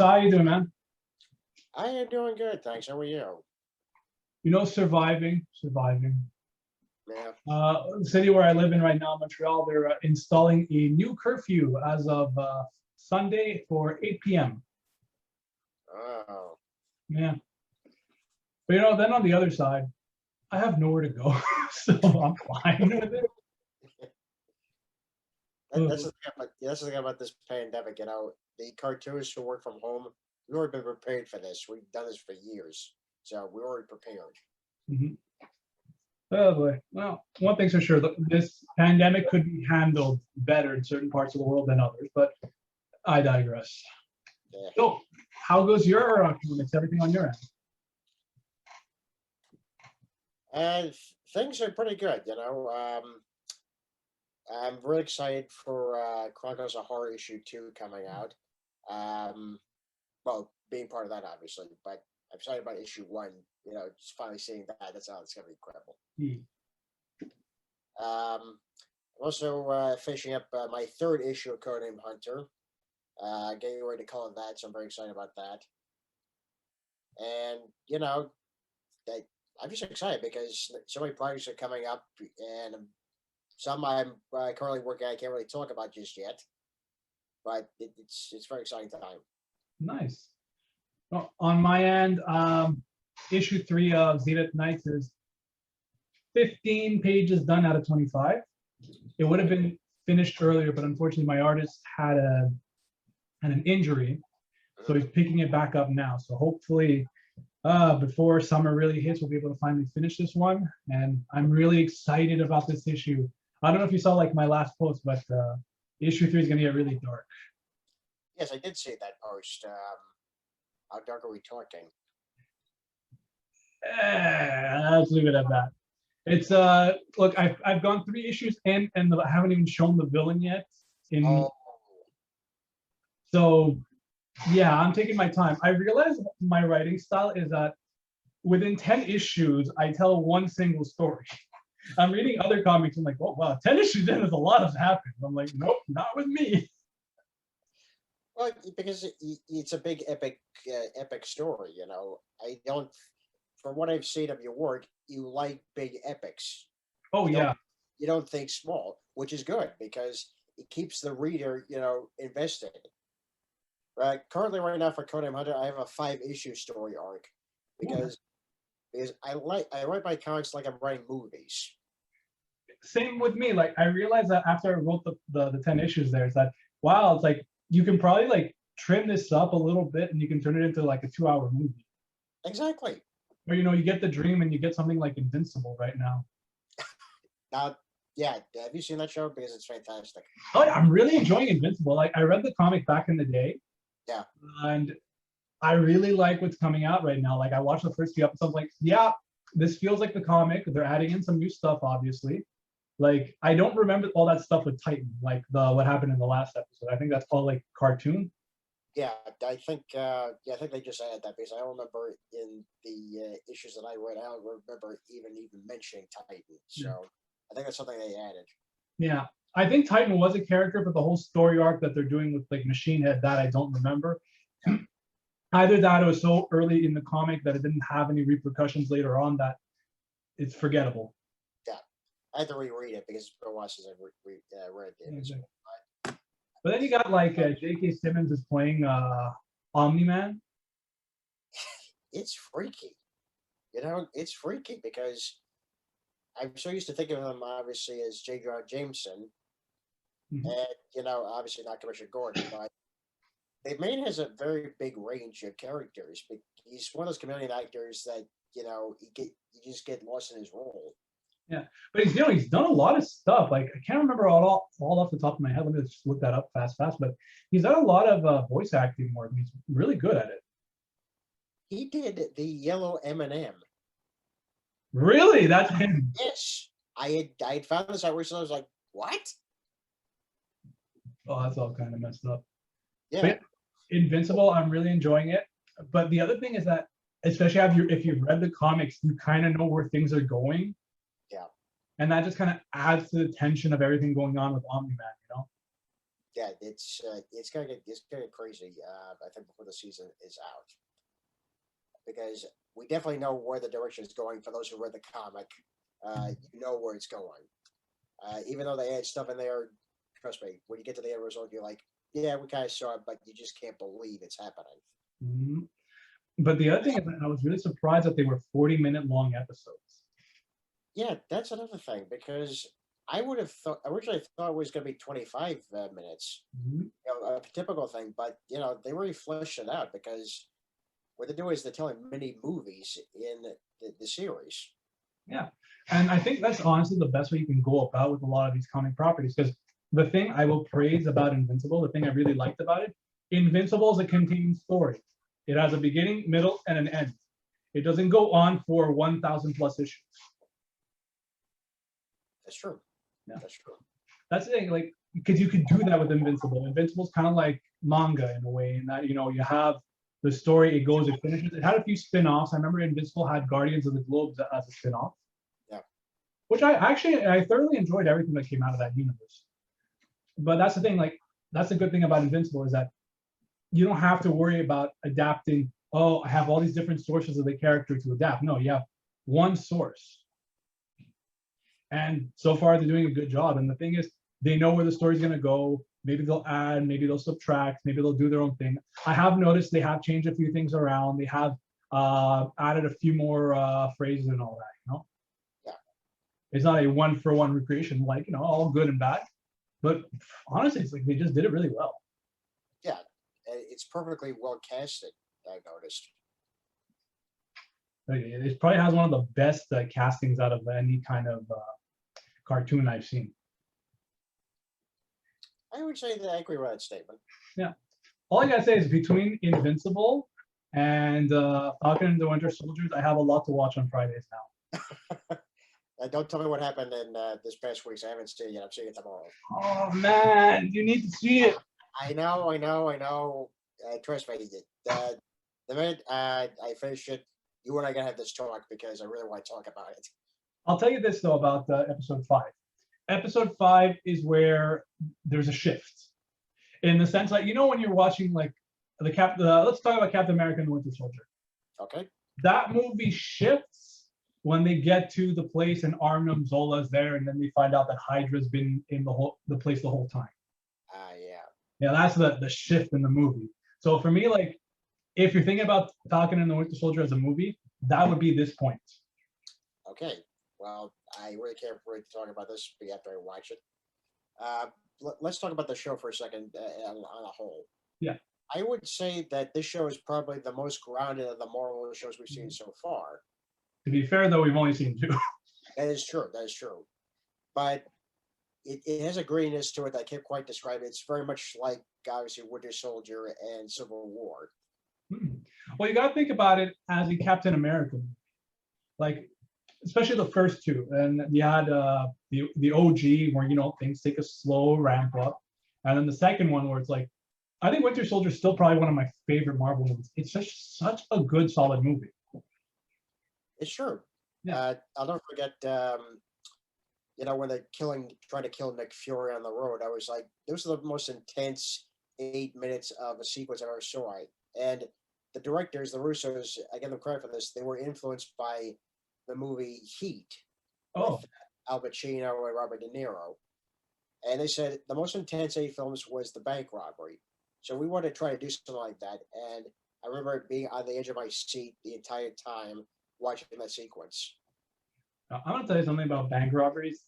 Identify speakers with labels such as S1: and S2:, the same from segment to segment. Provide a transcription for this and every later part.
S1: How you doing, man?
S2: I am doing good, thanks. How are you?
S1: Surviving.
S2: Yeah.
S1: The city where I live in right now, Montreal, they're installing a new curfew as of Sunday for 8 p.m.
S2: Oh.
S1: Yeah. But then on the other side, I have nowhere to go, so I'm fine with it.
S2: That's the thing about this pandemic. The cartoonists who work from home, we've already been prepared for this. We've done this for years, so we're already prepared.
S1: Mm-hmm. Oh boy. Well, one thing's for sure, this pandemic could be handled better in certain parts of the world than others, but I digress.
S2: Yeah.
S1: So, how goes your comics? Everything on your end?
S2: And things are pretty good. I'm really excited for Chronicles of Horror issue 2 coming out. Well, being part of that, obviously, but I'm excited about issue 1. Just finally seeing that. That's gonna be incredible. I'm also finishing up my 3rd issue of Codename Hunter. Getting ready to color that, so I'm very excited about that. And that I'm just excited because so many projects are coming up, and some I'm currently working on. I can't really talk about just yet, but it's a very exciting time.
S1: Nice. Well, on my end, issue 3 of Zenith Knights is 15 pages done out of 25. It would have been finished earlier, but unfortunately my artist had an injury, so he's picking it back up now. So hopefully before summer really hits, we'll be able to finally finish this one, and I'm really excited about this issue. I don't know if you saw my last post, but issue 3 is going to get really dark.
S2: Yes, I did see that post. How dark are we talking?
S1: Let's leave it at that. It's look, I've gone 3 issues in, and I haven't even shown the villain yet. So yeah, I'm taking my time. I realize my writing style is that within 10 issues, I tell one single story. I'm reading other comics, I'm like, oh wow, 10 issues in, there's a lot has happened. I'm like, nope, not with me.
S2: Well, because it's a big epic story. I don't, from what I've seen of your work, you like big epics.
S1: Oh yeah.
S2: You don't think small, which is good because it keeps the reader, invested. Currently, right now for Codename Hunter, I have a 5-issue story arc because I write my comics like I'm writing movies.
S1: Same with me. I realized that after I wrote the 10 issues there, is that wow, it's you can probably trim this up a little bit and you can turn it into a 2-hour movie.
S2: Exactly.
S1: Or you get the dream and you get something like Invincible right now.
S2: Yeah, have you seen that show? Because it's fantastic.
S1: Oh, I'm really enjoying Invincible. I read the comic back in the day.
S2: Yeah.
S1: And I really like what's coming out right now. I watched the first few episodes, yeah, this feels like the comic. They're adding in some new stuff, obviously. I don't remember all that stuff with Titan, what happened in the last episode. I think that's all cartoon.
S2: Yeah, I think they just added that because I don't remember in the issues that I read, I don't remember even mentioning Titan. So I think that's something they added.
S1: Yeah, I think Titan was a character, but the whole story arc that they're doing with Machine Head, that I don't remember. Yeah. Either that or it was so early in the comic that it didn't have any repercussions later on that it's forgettable.
S2: Yeah, I had to reread it because it's been a while since I read it.
S1: Exactly. But then you got J.K. Simmons is playing Omni-Man.
S2: It's freaky. It's freaky because I'm so used to thinking of him obviously as J. Jonah Jameson, and obviously not Commissioner Gordon, but the man has a very big range of characters. But he's one of those chameleon actors that you just get lost in his role.
S1: Yeah, but he's done a lot of stuff. I can't remember all off the top of my head. Let me just look that up fast. But he's done a lot of voice acting work. He's really good at it.
S2: He did the yellow M&M.
S1: Really? That's him?
S2: Yes. I had found this out recently. I was like, what?
S1: Oh, that's all kind of messed up.
S2: Yeah.
S1: But Invincible, I'm really enjoying it. But the other thing is that, especially if you've read the comics, you kind of know where things are going.
S2: Yeah.
S1: And that just kind of adds to the tension of everything going on with Omni-Man,
S2: yeah, it's gonna get crazy. I think before the season is out, because we definitely know where the direction is going. For those who read the comic, you know where it's going. Even though they add stuff in there, trust me, when you get to the end result, you're like, yeah, we kind of saw it, but you just can't believe it's happening.
S1: Mhm. But the other thing is that I was really surprised that they were 40-minute long episodes.
S2: Yeah, that's another thing because I would have thought originally thought it was going to be 25 minutes,
S1: Mhm.
S2: a typical thing, but they really fleshed it out because what they do is they're telling mini movies in the series.
S1: Yeah. And I think that's honestly the best way you can go about with a lot of these comic properties. Because the thing I will praise about Invincible, the thing I really liked about it, Invincible is a contained story. It has a beginning, middle, and an end. It doesn't go on for 1,000 plus issues.
S2: That's true.
S1: Yeah.
S2: That's true.
S1: That's the thing, like, because you could do that with Invincible. Invincible's kind of like manga in a way, in that you have the story, it goes, it finishes. It had a few spin-offs. I remember Invincible had Guardians of the Globe as a spin-off.
S2: Yeah.
S1: Which I thoroughly enjoyed everything that came out of that universe. But that's the thing, like, that's the good thing about Invincible is that you don't have to worry about adapting. Oh, I have all these different sources of the character to adapt. No, you have one source. And so far, they're doing a good job. And the thing is, they know where the story's going to go. Maybe they'll add, maybe they'll subtract, maybe they'll do their own thing. I have noticed they have changed a few things around. They have added a few more phrases and all that.
S2: Yeah.
S1: It's not a one-for-one recreation, like, all good and bad. But honestly, it's like they just did it really well.
S2: Yeah, it's perfectly well casted. I noticed.
S1: Like, it probably has one of the best castings out of any kind of cartoon I've seen.
S2: I would say that I agree with that statement.
S1: Yeah. All I gotta say is between Invincible and Falcon and the Winter Soldiers, I have a lot to watch on Fridays now.
S2: Don't tell me what happened in this past week. I haven't seen it yet. I'm seeing it tomorrow.
S1: Oh man, you need to see it.
S2: I know. Trust me. The minute I finish it, you and I gotta have this talk because I really want to talk about it.
S1: I'll tell you this though about episode 5. Episode 5 is where there's a shift in the sense like when you're watching like let's talk about Captain America and the Winter Soldier.
S2: Okay.
S1: That movie shifts when they get to the place and Arnim Zola's there, and then they find out that Hydra's been in the place the whole time.
S2: Yeah.
S1: Yeah, that's the shift in the movie. So for me, like, if you're thinking about Falcon and the Winter Soldier as a movie, that would be this point.
S2: Okay. Well, I really can't wait to talk about this after I watch it. Let's talk about the show for a second on a whole.
S1: Yeah.
S2: I would say that this show is probably the most grounded of the Marvel shows we've seen so far.
S1: To be fair, though, we've only seen 2.
S2: That is true. But it has a grittiness to it that I can't quite describe. It's very much like, obviously, Winter Soldier and Civil War.
S1: Well, you got to think about it as a Captain America. Like, especially the first 2. And you had the OG where, things take a slow ramp up. And then the second one where it's like, I think Winter Soldier is still probably one of my favorite Marvel movies. It's just such a good, solid movie.
S2: It's true.
S1: Yeah.
S2: I'll never forget, when they're trying to kill Nick Fury on the road. I was like, those are the most intense 8 minutes of a sequence I ever saw. And the directors, the Russos, I give them credit for this. They were influenced by the movie Heat with Al Pacino and Robert De Niro. And they said the most intense 8 films was the bank robbery. So we wanted to try to do something like that. And I remember being on the edge of my seat the entire time watching that sequence.
S1: I'm going to tell you something about bank robberies.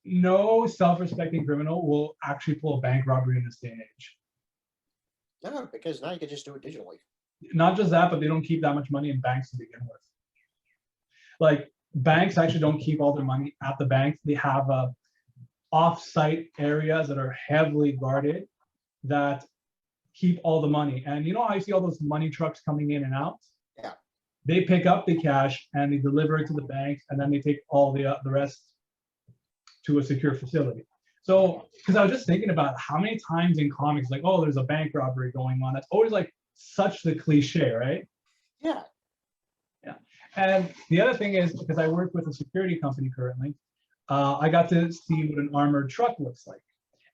S1: No self-respecting criminal will actually pull a bank robbery in this day and age.
S2: No, because now you can just do it digitally.
S1: Not just that, but they don't keep that much money in banks to begin with. Like, banks actually don't keep all their money at the banks. They have off-site areas that are heavily guarded that keep all the money. And how you see all those money trucks coming in and out?
S2: Yeah.
S1: They pick up the cash and they deliver it to the banks, and then they take all the rest to a secure facility. So, because I was just thinking about how many times in comics, like, oh, there's a bank robbery going on. That's always like such the cliche, right?
S2: Yeah.
S1: Yeah. And the other thing is, because I work with a security company currently, I got to see what an armored truck looks like.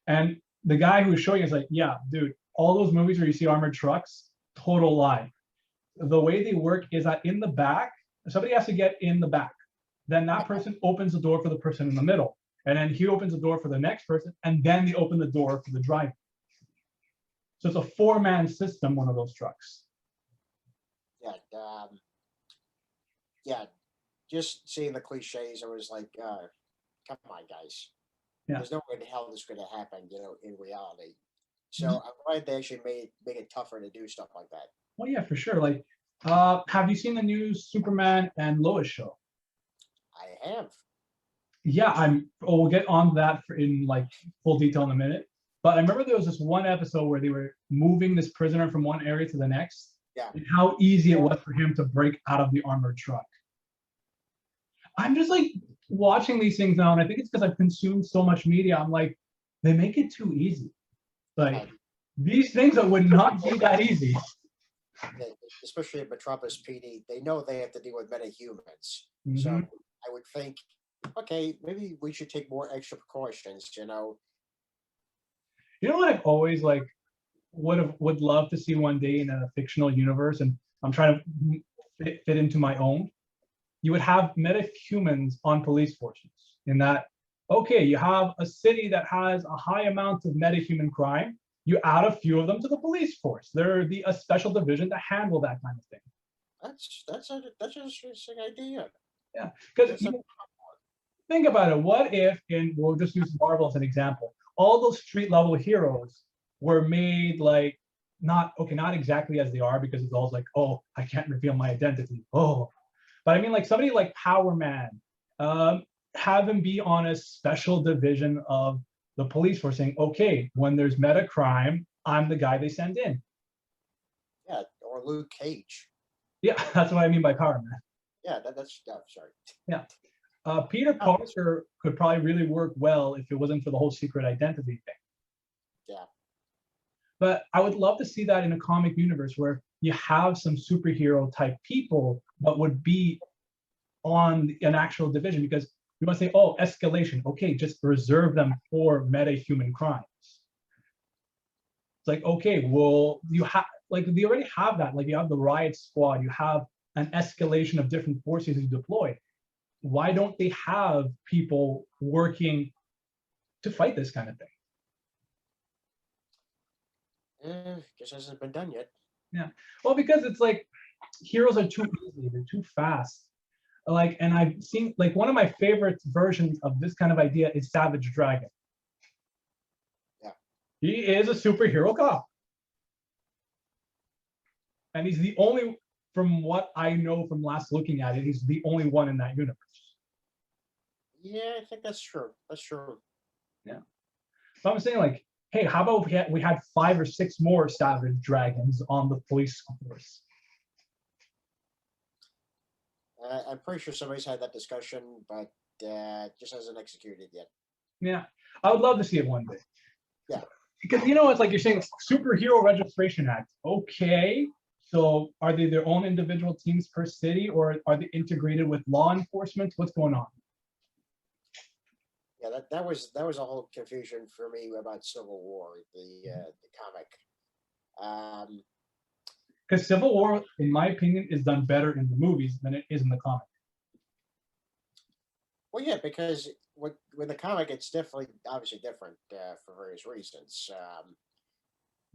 S1: And the guy who was showing is like, yeah, dude, all those movies where you see armored trucks, total lie. The way they work is that in the back, somebody has to get in the back. Then that person opens the door for the person in the middle. And then he opens the door for the next person. And then they open the door for the driver. So it's a 4-man system, one of those trucks.
S2: Yeah. Yeah. Just seeing the cliches, I was like, come on, guys.
S1: Yeah.
S2: There's no way in hell this is going to happen, in reality. So I'm glad they actually make it tougher to do stuff like that.
S1: Well, yeah, for sure. Like, have you seen the new Superman and Lois show?
S2: I have.
S1: Yeah, we'll get on that in like full detail in a minute. But I remember there was this one episode where they were moving this prisoner from one area to the next.
S2: Yeah.
S1: And how easy it was for him to break out of the armored truck. I'm just like watching these things now, and I think it's because I've consumed so much media. I'm like, they make it too easy. Like these things that would not be that easy.
S2: Especially in Metropolis PD, they know they have to deal with metahumans.
S1: Mm-hmm.
S2: So I would think, okay, maybe we should take more extra precautions,
S1: You know what I've always like would love to see one day in a fictional universe, and I'm trying to fit into my own. You would have metahumans on police forces. In that, okay, you have a city that has a high amount of metahuman crime. You add a few of them to the police force. They're a special division to handle that kind of thing.
S2: That's an interesting idea.
S1: Yeah, because think about it. What if, we'll just use Marvel as an example, all those street level heroes were made like not exactly as they are, because it's always like, oh, I can't reveal my identity. Oh, but I mean like somebody like Power Man, have him be on a special division of the police force, saying, okay, when there's meta crime, I'm the guy they send in.
S2: Yeah, or Luke Cage.
S1: Yeah, that's what I mean by Power Man.
S2: Yeah, that's sorry.
S1: Yeah. Peter Parker could probably really work well if it wasn't for the whole secret identity thing.
S2: Yeah.
S1: But I would love to see that in a comic universe where you have some superhero type people, but would be on an actual division, because you want to say, oh, escalation. Okay, just reserve them for meta-human crimes. It's like, okay, well, you have, like, they already have that. Like, you have the riot squad, you have an escalation of different forces you deploy. Why don't they have people working to fight this kind of thing?
S2: Just hasn't been done yet.
S1: Yeah. Well, because it's like heroes are too easy, they're too fast. Like, and I've seen like one of my favorite versions of this kind of idea is Savage Dragon.
S2: Yeah.
S1: He is a superhero cop. And he's the only, from what I know from last looking at it, he's the only one in that universe.
S2: Yeah, I think that's true. That's true.
S1: Yeah. So I'm saying, like, hey, how about we had 5 or 6 more Savage Dragons on the police force?
S2: I'm pretty sure somebody's had that discussion, but just hasn't executed yet.
S1: Yeah, I would love to see it one day.
S2: Yeah.
S1: Because, you know, it's like you're saying, Superhero Registration Act. Okay, so are they their own individual teams per city, or are they integrated with law enforcement? What's going on?
S2: Yeah, that was a whole confusion for me about Civil War, the comic.
S1: Because Civil War, in my opinion, is done better in the movies than it is in the comic.
S2: Well, yeah, because with the comic, it's definitely obviously different for various reasons.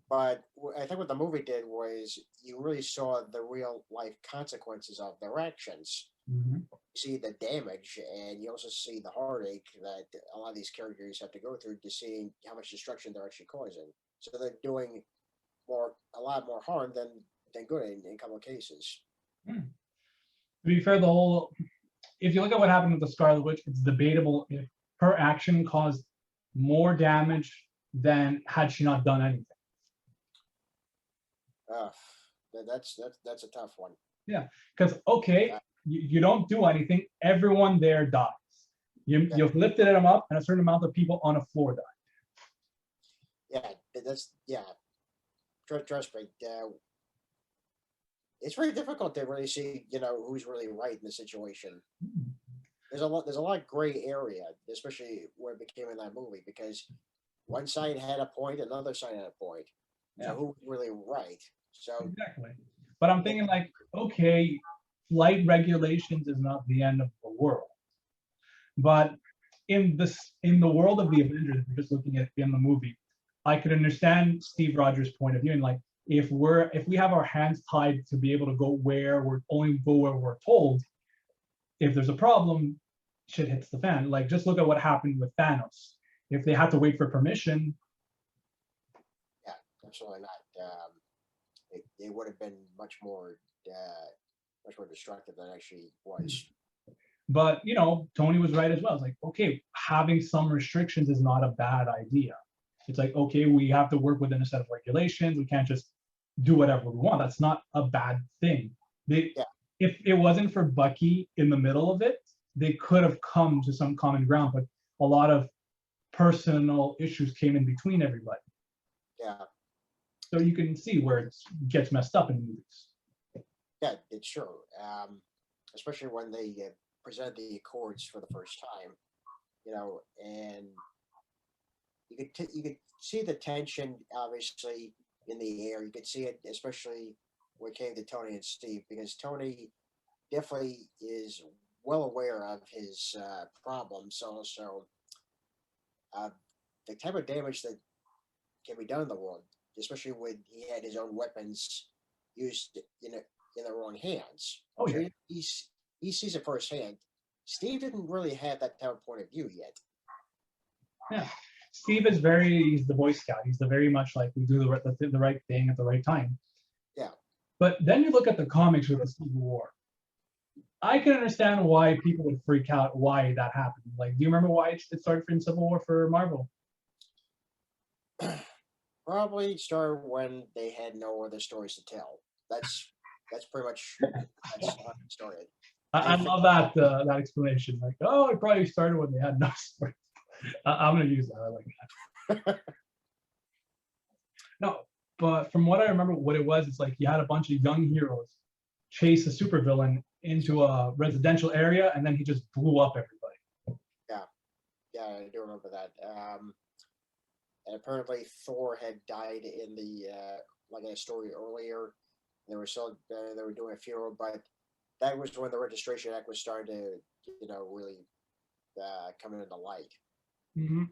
S2: But I think what the movie did was you really saw the real life consequences of their actions.
S1: Mm-hmm.
S2: You see the damage, and you also see the heartache that a lot of these characters have to go through to see how much destruction they're actually causing. So they're doing a lot more harm than good in a couple of cases.
S1: To be fair, if you look at what happened with the Scarlet Witch, it's debatable if her action caused more damage than had she not done anything.
S2: That's a tough one.
S1: Yeah, because okay, you don't do anything, everyone there dies. You've lifted them up, and a certain amount of people on a floor die.
S2: Yeah. Trust me. It's very difficult to really see, who's really right in the situation. There's a lot of gray area, especially where it became in that movie, because one side had a point, another side had a point.
S1: Yeah.
S2: So who was really right? So
S1: Exactly. But I'm thinking like, okay, flight regulations is not the end of the world. But in the world of the Avengers, if you're just looking at in the movie, I could understand Steve Rogers' point of view. And like if we have our hands tied to be able to go where we're only go where we're told, if there's a problem, shit hits the fan. Like just look at what happened with Thanos. If they had to wait for permission,
S2: yeah, absolutely not. It would have been much more destructive than it actually was.
S1: but you know, Tony was right as well. It's like, okay, having some restrictions is not a bad idea. It's like, okay, we have to work within a set of regulations. We can't just do whatever we want. That's not a bad thing. They,
S2: Yeah.
S1: if it wasn't for Bucky in the middle of it, they could have come to some common ground. But a lot of personal issues came in between everybody.
S2: Yeah,
S1: So you can see where it gets messed up in movies.
S2: yeah, it's true. Especially when they presented the Accords for the first time, and you could see the tension obviously in the air. You could see it especially when it came to Tony and Steve, because Tony definitely is well aware of his problems. Also, the type of damage that can be done in the world, especially when he had his own weapons used in the wrong hands.
S1: Oh
S2: So
S1: yeah.
S2: he sees it firsthand. Steve didn't really have that type of point of view yet.
S1: Yeah. Steve is he's the Boy Scout. He's the very much like we do the right thing at the right time.
S2: Yeah.
S1: But then you look at the comics with the Civil War. I can understand why people would freak out why that happened. Like, do you remember why it started in Civil War for Marvel?
S2: Probably started when they had no other stories to tell. That's pretty much that's how it started.
S1: I love that explanation. Like, oh, it probably started when they had no story. I'm gonna use that. I like that. No, but from what I remember, what it was, it's like you had a bunch of young heroes chase a supervillain into a residential area, and then he just blew up everybody.
S2: Yeah, I do remember that. And apparently Thor had died in the like in a story earlier. They were they were doing a funeral, but that was when the Registration Act was starting to really come into light.
S1: Mm-hmm.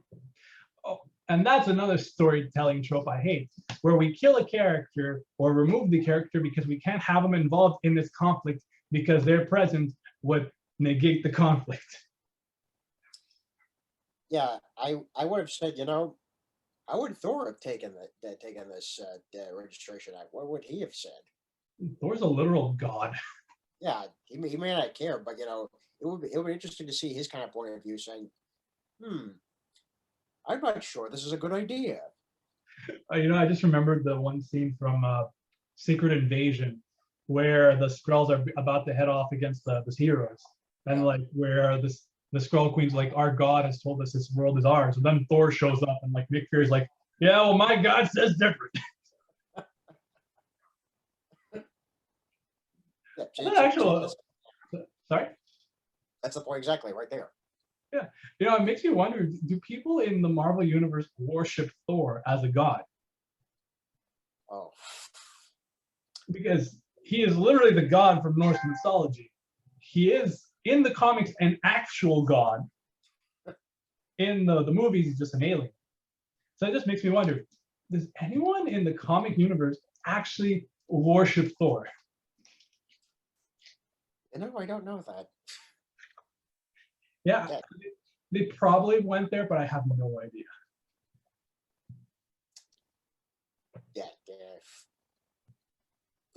S1: Oh, and that's another storytelling trope I hate, where we kill a character or remove the character because we can't have them involved in this conflict because their presence would negate the conflict.
S2: Yeah, I would have said, how would Thor have taken this Registration Act? What would he have said?
S1: Thor's a literal god.
S2: Yeah, he may not care, but it would be interesting to see his kind of point of view, saying, I'm not sure this is a good idea.
S1: I just remembered the one scene from Secret Invasion where the Skrulls are about to head off against the heroes, and like where the Skrull Queen's like, our god has told us this world is ours, and then Thor shows up and like Nick Fury's like, yeah, well, my god says different. Sorry?
S2: That's the point exactly right there.
S1: Yeah. It makes me wonder, do people in the Marvel Universe worship Thor as a god?
S2: Oh.
S1: Because he is literally the god from Norse mythology. He is, in the comics, an actual god. In the movies, he's just an alien. So it just makes me wonder, does anyone in the comic universe actually worship Thor?
S2: I don't know that.
S1: Yeah, they probably went there, but I have no idea.
S2: Yeah,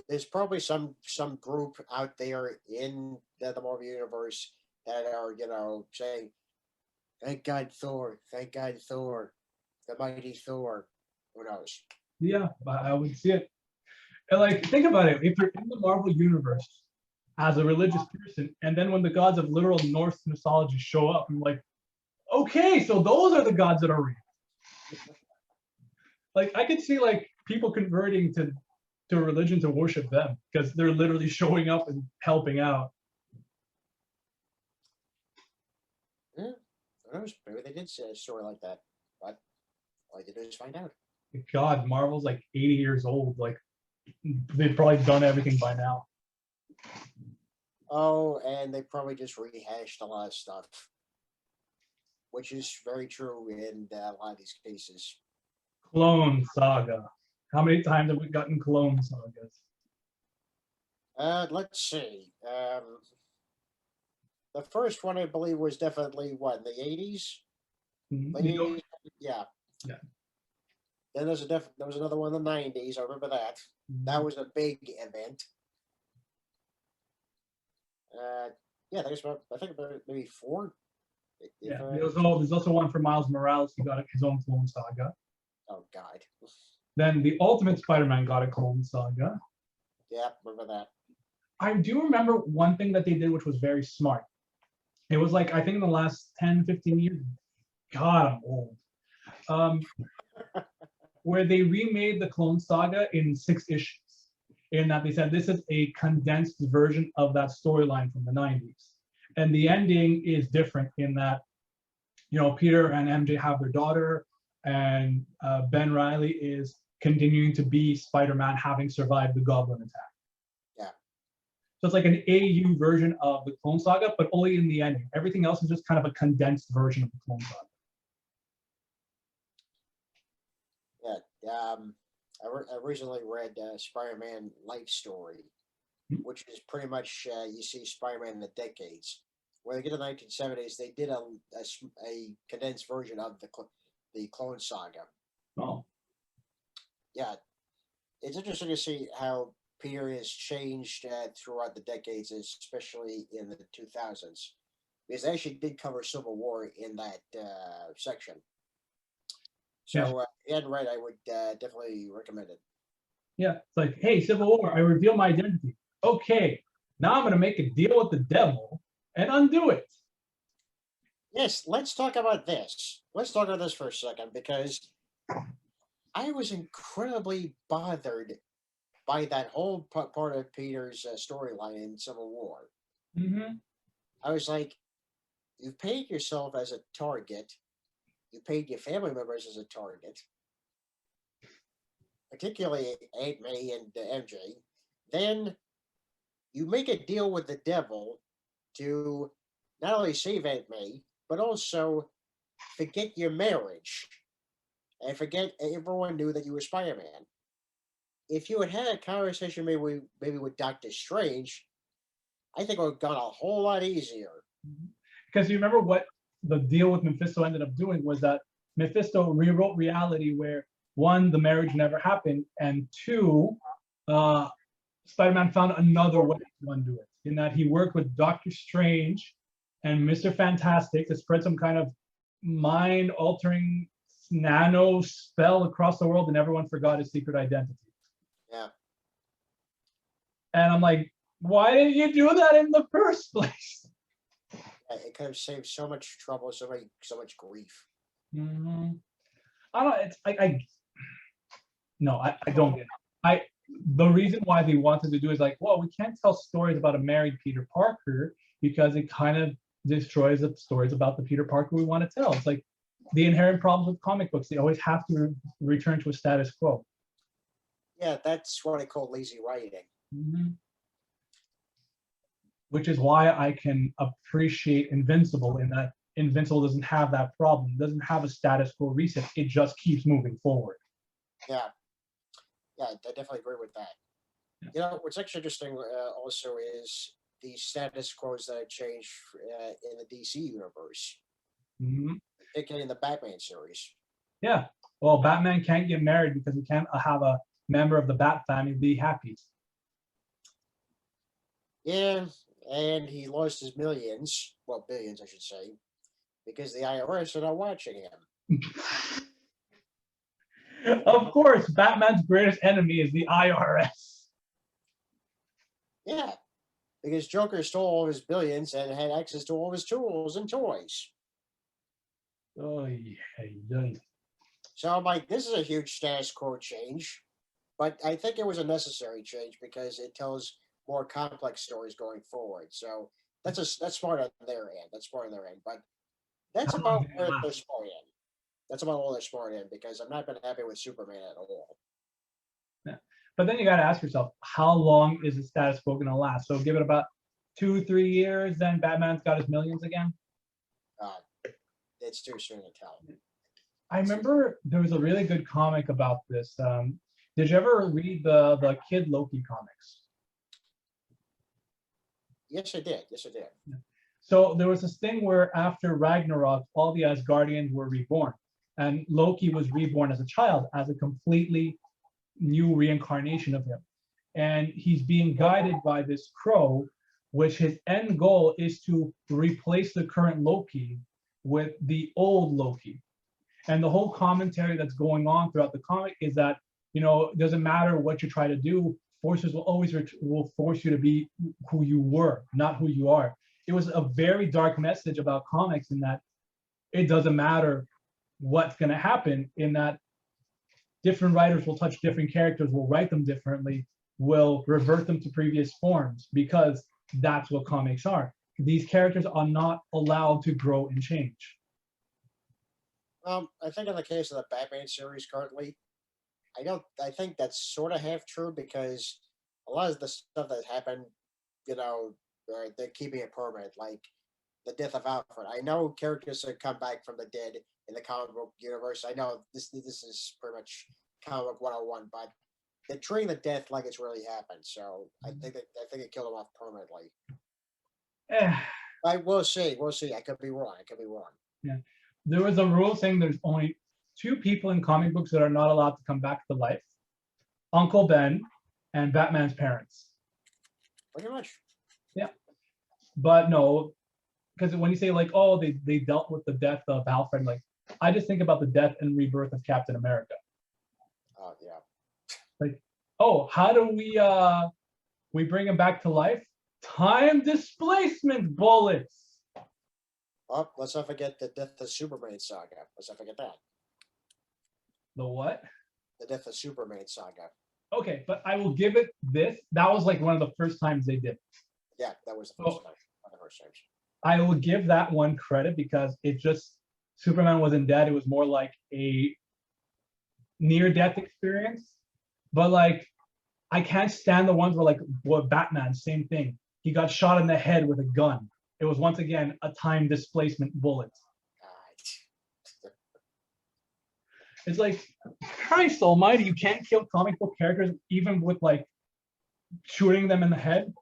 S2: there's probably some group out there in the Marvel Universe that are saying, thank God Thor, the mighty Thor. Who knows?
S1: Yeah, I would see it. And like, think about it. If you're in the Marvel Universe as a religious person, and then when the gods of literal Norse mythology show up, I'm like, okay, so those are the gods that are real. Like, I could see like people converting to a religion to worship them because they're literally showing up and helping out.
S2: Yeah, who knows? Maybe they did say a story like that, but All you do is find out.
S1: God, Marvel's like 80 years old. Like they've probably done everything by now.
S2: Oh, and they probably just rehashed a lot of stuff, which is very true in a lot of these cases.
S1: Clone Saga. How many times have we gotten Clone Sagas?
S2: Let's see. The first one I believe was definitely what, in the 80s?
S1: You know,
S2: Yeah.
S1: Yeah.
S2: Then there was another one in the 90s. I remember that. That was a big event. Yeah, I think about maybe four.
S1: Yeah, there's also one for Miles Morales. He got his own Clone Saga.
S2: Oh God.
S1: Then the Ultimate Spider-Man got a Clone Saga.
S2: Yeah, remember that.
S1: I do remember one thing that they did, which was very smart. It was like, I think in the last 10, 15 years, God, I'm old. Where they remade the Clone Saga in 6 issues. In that they said this is a condensed version of that storyline from the 90s. And the ending is different in that, you know, Peter and MJ have their daughter, and Ben Reilly is continuing to be Spider-Man, having survived the Goblin attack.
S2: Yeah.
S1: So it's like an AU version of the Clone Saga, but only in the ending. Everything else is just kind of a condensed version of the Clone Saga.
S2: Yeah. I recently read Spider-Man Life Story, which is pretty much you see Spider-Man in the decades. When they get to the 1970s, they did a condensed version of the Clone Saga.
S1: Oh.
S2: Yeah, it's interesting to see how Peter has changed throughout the decades, especially in the 2000s, because they actually did cover Civil War in that section. So, Ed Wright, I would definitely recommend it.
S1: Yeah, it's like, hey, Civil War, I reveal my identity. Okay, now I'm going to make a deal with the devil and undo it.
S2: Yes, let's talk about this. Let's talk about this for a second, because I was incredibly bothered by that whole part of Peter's storyline in Civil War.
S1: Mm-hmm.
S2: I was like, you've paid yourself as a target. You paid your family members as a target, particularly Aunt May and MJ. Then you make a deal with the devil to not only save Aunt May, but also forget your marriage and forget everyone knew that you were Spider-Man. If you had had a conversation maybe with Doctor Strange, I think it would have gone a whole lot easier.
S1: Because you remember what the deal with Mephisto ended up doing was that Mephisto rewrote reality where, one, the marriage never happened, and two, Spider-Man found another way to undo it, in that he worked with Doctor Strange and Mr. Fantastic to spread some kind of mind-altering nano spell across the world, and everyone forgot his secret identity.
S2: Yeah.
S1: And I'm like, why did you do that in the first place?
S2: It could have saved so much trouble, so much grief.
S1: Mm-hmm. I don't. It's I don't get it. The reason why they wanted to do is like, well, we can't tell stories about a married Peter Parker because it kind of destroys the stories about the Peter Parker we want to tell. It's like the inherent problems with comic books. They always have to return to a status quo.
S2: Yeah, that's what I call lazy writing.
S1: Mm-hmm. Which is why I can appreciate Invincible, in that Invincible doesn't have that problem. It doesn't have a status quo reset. It just keeps moving forward.
S2: Yeah. Yeah, I definitely agree with that.
S1: Yeah.
S2: You know, what's actually interesting also is the status quos that have changed in the DC universe,
S1: Mm-hmm.
S2: particularly in the Batman series.
S1: Yeah. Well, Batman can't get married because he can't have a member of the Bat family be happy.
S2: Yeah, and he lost his millions, well, billions, I should say, because the IRS are not watching him.
S1: Of course, Batman's greatest enemy is the IRS.
S2: Yeah, because Joker stole all of his billions and had access to all of his tools and toys.
S1: Oh, yeah.
S2: So I'm like, this is a huge status quo change, but I think it was a necessary change because it tells more complex stories going forward. So that's smart on their end. That's smart on their end, but that's about where they're smart in. That's about all they're smart in, because I've not been happy with Superman at all.
S1: Yeah. But then you got to ask yourself, how long is the status quo going to last? So give it about 2-3 years, then Batman's got his millions again.
S2: Uh, it's too soon to tell.
S1: I remember there was a really good comic about this. Did you ever read the Kid Loki comics?
S2: Yes, I did. Yes, I did.
S1: So there was this thing where after Ragnarok, all the Asgardians were reborn, and Loki was reborn as a child, as a completely new reincarnation of him. And he's being guided by this crow, which his end goal is to replace the current Loki with the old Loki. And the whole commentary that's going on throughout the comic is that, it doesn't matter what you try to do, forces will always will force you to be who you were, not who you are. It was a very dark message about comics, in that it doesn't matter what's going to happen, in that different writers will touch different characters, will write them differently, will revert them to previous forms, because that's what comics are. These characters are not allowed to grow and change.
S2: I think in the case of the Batman series currently, I think that's sort of half true, because a lot of the stuff that happened, they're keeping it permanent, like the death of Alfred. I know characters that come back from the dead in the comic book universe. I know this is pretty much comic book 101, but they're treating the death like it's really happened. So I think it killed him off permanently. We'll see. We'll see. I could be wrong.
S1: Yeah. There was a rule saying there's only 2 people in comic books that are not allowed to come back to life: Uncle Ben and Batman's parents.
S2: Pretty much.
S1: Yeah. But no, because when you say like, oh, they dealt with the death of Alfred, like, I just think about the death and rebirth of Captain America.
S2: Oh, yeah.
S1: Like, oh, how do we bring him back to life? Time displacement bullets.
S2: Oh, let's not forget the death of Superman saga. Let's not forget that.
S1: The what?
S2: The death of Superman saga.
S1: Okay, but I will give it this. That was like one of the first times they did.
S2: Yeah, that was the first time. One of the first times.
S1: I will give that one credit, because it just, Superman wasn't dead. It was more like a near-death experience. But like, I can't stand the ones where, like, what Batman, same thing. He got shot in the head with a gun. It was once again a time displacement bullet. It's like, Christ almighty, you can't kill comic book characters even with like shooting them in the head.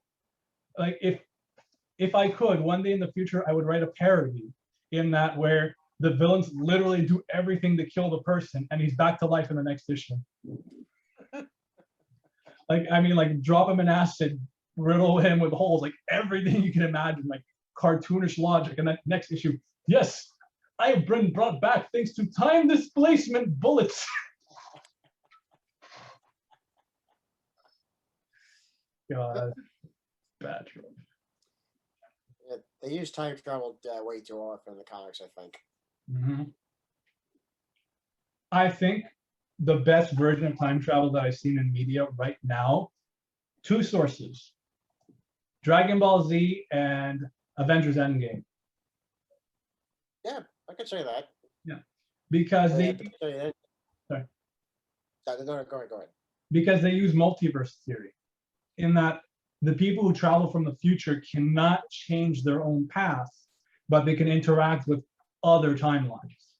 S1: Like, if I could, one day in the future, I would write a parody in that where the villains literally do everything to kill the person, and he's back to life in the next issue. Like drop him in acid, riddle him with holes, like everything you can imagine, like cartoonish logic. And then next issue, yes, I have been brought back thanks to time displacement bullets. God, bad trope.
S2: Yeah, they use time travel way too often in the comics, I think.
S1: Mm-hmm. I think the best version of time travel that I've seen in media right now, 2 sources: Dragon Ball Z and Avengers Endgame.
S2: Yeah, I could say that.
S1: Yeah, because
S2: Sorry. Go ahead.
S1: Because they use multiverse theory, in that the people who travel from the future cannot change their own past, but they can interact with other timelines.